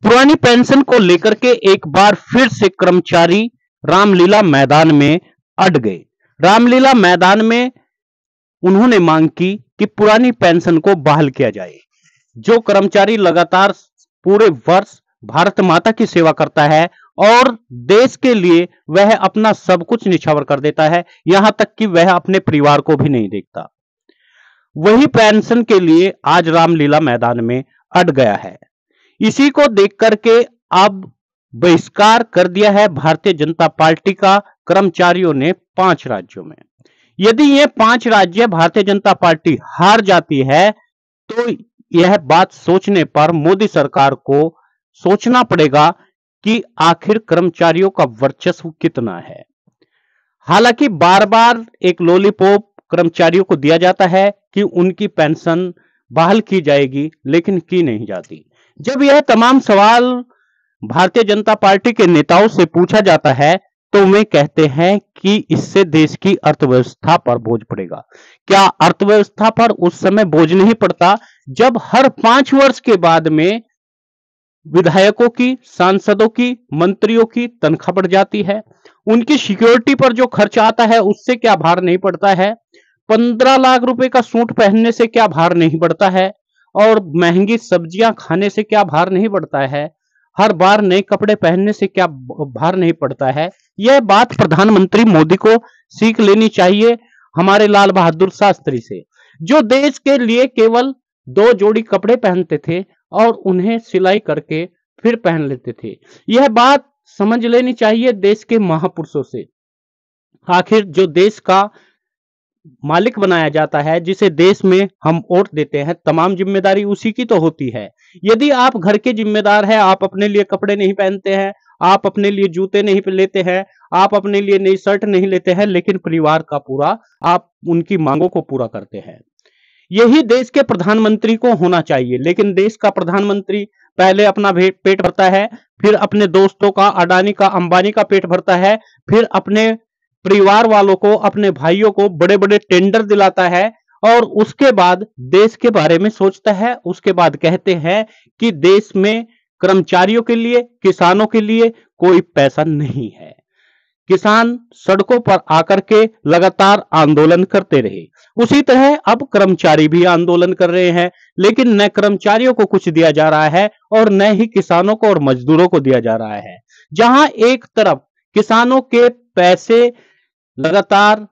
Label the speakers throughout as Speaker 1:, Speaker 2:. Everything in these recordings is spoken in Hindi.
Speaker 1: पुरानी पेंशन को लेकर के एक बार फिर से कर्मचारी रामलीला मैदान में अड़ गए। रामलीला मैदान में उन्होंने मांग की कि पुरानी पेंशन को बहाल किया जाए। जो कर्मचारी लगातार पूरे वर्ष भारत माता की सेवा करता है और देश के लिए वह अपना सब कुछ निछावर कर देता है, यहां तक कि वह अपने परिवार को भी नहीं देखता, वही पेंशन के लिए आज रामलीला मैदान में अड़ गया है। इसी को देख करके अब बहिष्कार कर दिया है भारतीय जनता पार्टी का कर्मचारियों ने 5 राज्यों में। यदि ये 5 राज्य भारतीय जनता पार्टी हार जाती है तो यह बात सोचने पर मोदी सरकार को सोचना पड़ेगा कि आखिर कर्मचारियों का वर्चस्व कितना है। हालांकि बार बार एक लॉलीपॉप कर्मचारियों को दिया जाता है कि उनकी पेंशन बहाल की जाएगी, लेकिन की नहीं जाती। जब यह तमाम सवाल भारतीय जनता पार्टी के नेताओं से पूछा जाता है तो वे कहते हैं कि इससे देश की अर्थव्यवस्था पर बोझ पड़ेगा। क्या अर्थव्यवस्था पर उस समय बोझ नहीं पड़ता जब हर 5 वर्ष के बाद में विधायकों की, सांसदों की, मंत्रियों की तनख्वाह बढ़ जाती है? उनकी सिक्योरिटी पर जो खर्च आता है उससे क्या भार नहीं पड़ता है? 15 लाख रुपए का सूट पहनने से क्या भार नहीं पड़ता है? और महंगी सब्जियां खाने से क्या भार नहीं पड़ता है? हर बार नए कपड़े पहनने से क्या भार नहीं पड़ता है? यह बात प्रधानमंत्री मोदी को सीख लेनी चाहिए हमारे लाल बहादुर शास्त्री से, जो देश के लिए केवल 2 जोड़ी कपड़े पहनते थे और उन्हें सिलाई करके फिर पहन लेते थे। यह बात समझ लेनी चाहिए देश के महापुरुषों से। आखिर जो देश का मालिक बनाया जाता है, जिसे देश में हम वोट देते हैं, तमाम जिम्मेदारी उसी की तो होती है। यदि आप घर के जिम्मेदार हैं, आप अपने लिए कपड़े नहीं पहनते हैं, आप अपने लिए जूते नहीं लेते हैं, आप अपने लिए नई शर्ट नहीं लेते हैं, लेकिन परिवार का पूरा आप उनकी मांगों को पूरा करते हैं। यही देश के प्रधानमंत्री को होना चाहिए। लेकिन देश का प्रधानमंत्री पहले अपना पेट भरता है, फिर अपने दोस्तों का, अडानी का, अंबानी का पेट भरता है, फिर अपने परिवार वालों को, अपने भाइयों को बड़े बड़े टेंडर दिलाता है और उसके बाद देश के बारे में सोचता है। उसके बाद कहते हैं कि देश में कर्मचारियों के लिए, किसानों के लिए कोई पैसा नहीं है। किसान सड़कों पर आकर के लगातार आंदोलन करते रहे। उसी तरह अब कर्मचारी भी आंदोलन कर रहे हैं, लेकिन न कर्मचारियों को कुछ दिया जा रहा है और न ही किसानों को और मजदूरों को दिया जा रहा है। जहां एक तरफ किसानों के पैसे लगातार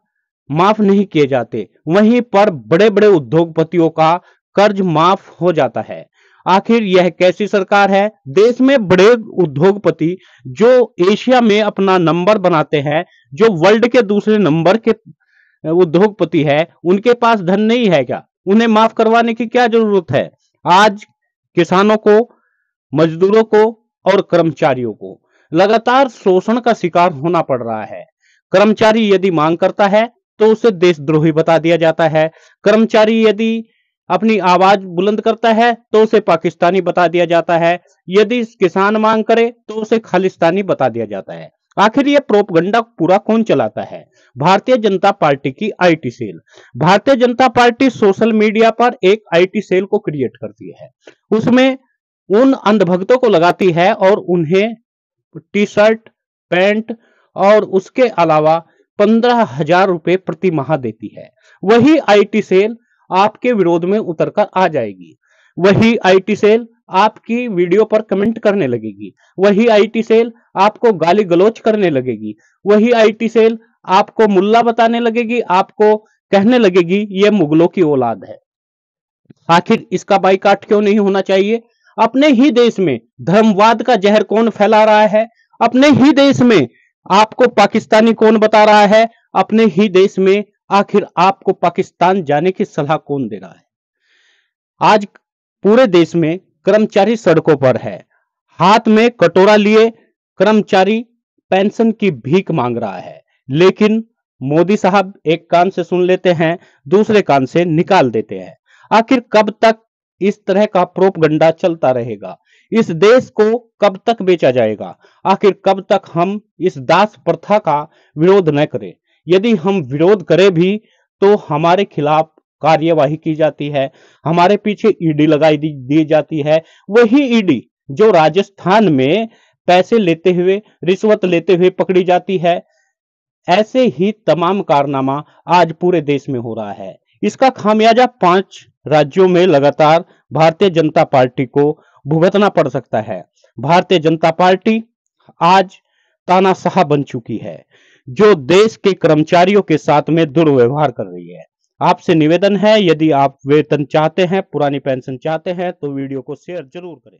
Speaker 1: माफ नहीं किए जाते, वहीं पर बड़े बड़े उद्योगपतियों का कर्ज माफ हो जाता है। आखिर यह कैसी सरकार है? देश में बड़े उद्योगपति जो एशिया में अपना नंबर बनाते हैं, जो वर्ल्ड के दूसरे नंबर के उद्योगपति है, उनके पास धन नहीं है क्या? उन्हें माफ करवाने की क्या जरूरत है? आज किसानों को, मजदूरों को और कर्मचारियों को लगातार शोषण का शिकार होना पड़ रहा है। कर्मचारी यदि मांग करता है तो उसे देशद्रोही बता दिया जाता है। कर्मचारी यदि अपनी आवाज बुलंद करता है तो उसे पाकिस्तानी बता दिया जाता है। यदि किसान मांग करे तो उसे खालिस्तानी बता दिया जाता है। आखिर ये प्रोपगंडा पूरा कौन चलाता है? भारतीय जनता पार्टी की IT cell. Bharatiya Janata party social media पर एक आईटी सेल को क्रिएट करती है। उसमें उन अंधभक्तों को लगाती है और उन्हें टी शर्ट, पैंट और उसके अलावा 15,000 रुपए प्रति माह देती है। वही आईटी सेल आपके विरोध में उतरकर आ जाएगी। वही आईटी सेल आपकी वीडियो पर कमेंट करने लगेगी। वही आईटी सेल आपको गाली गलौज करने लगेगी। वही आईटी सेल आपको मुल्ला बताने लगेगी, आपको कहने लगेगी ये मुगलों की औलाद है। आखिर इसका बाइकाट क्यों नहीं होना चाहिए? अपने ही देश में धर्मवाद का जहर कौन फैला रहा है? अपने ही देश में आपको पाकिस्तानी कौन बता रहा है? अपने ही देश में आखिर आपको पाकिस्तान जाने की सलाह कौन दे रहा है? आज पूरे देश में कर्मचारी सड़कों पर है, हाथ में कटोरा लिए कर्मचारी पेंशन की भीख मांग रहा है। लेकिन मोदी साहब एक कान से सुन लेते हैं, दूसरे कान से निकाल देते हैं। आखिर कब तक इस तरह का प्रोपगंडा चलता रहेगा? इस देश को कब तक बेचा जाएगा? आखिर कब तक हम इस दास प्रथा का विरोध न करें? यदि हम विरोध करें भी तो हमारे खिलाफ कार्यवाही की जाती है, हमारे पीछे ईडी लगाई दी जाती है। वही ईडी जो राजस्थान में पैसे लेते हुए, रिश्वत लेते हुए पकड़ी जाती है, ऐसे ही तमाम कारनामा आज पूरे देश में हो रहा है। इसका खामियाजा 5 राज्यों में लगातार भारतीय जनता पार्टी को भुगतना पड़ सकता है। भारतीय जनता पार्टी आज तानाशाह बन चुकी है, जो देश के कर्मचारियों के साथ में दुर्व्यवहार कर रही है। आपसे निवेदन है, यदि आप वेतन चाहते हैं, पुरानी पेंशन चाहते हैं, तो वीडियो को शेयर जरूर करें।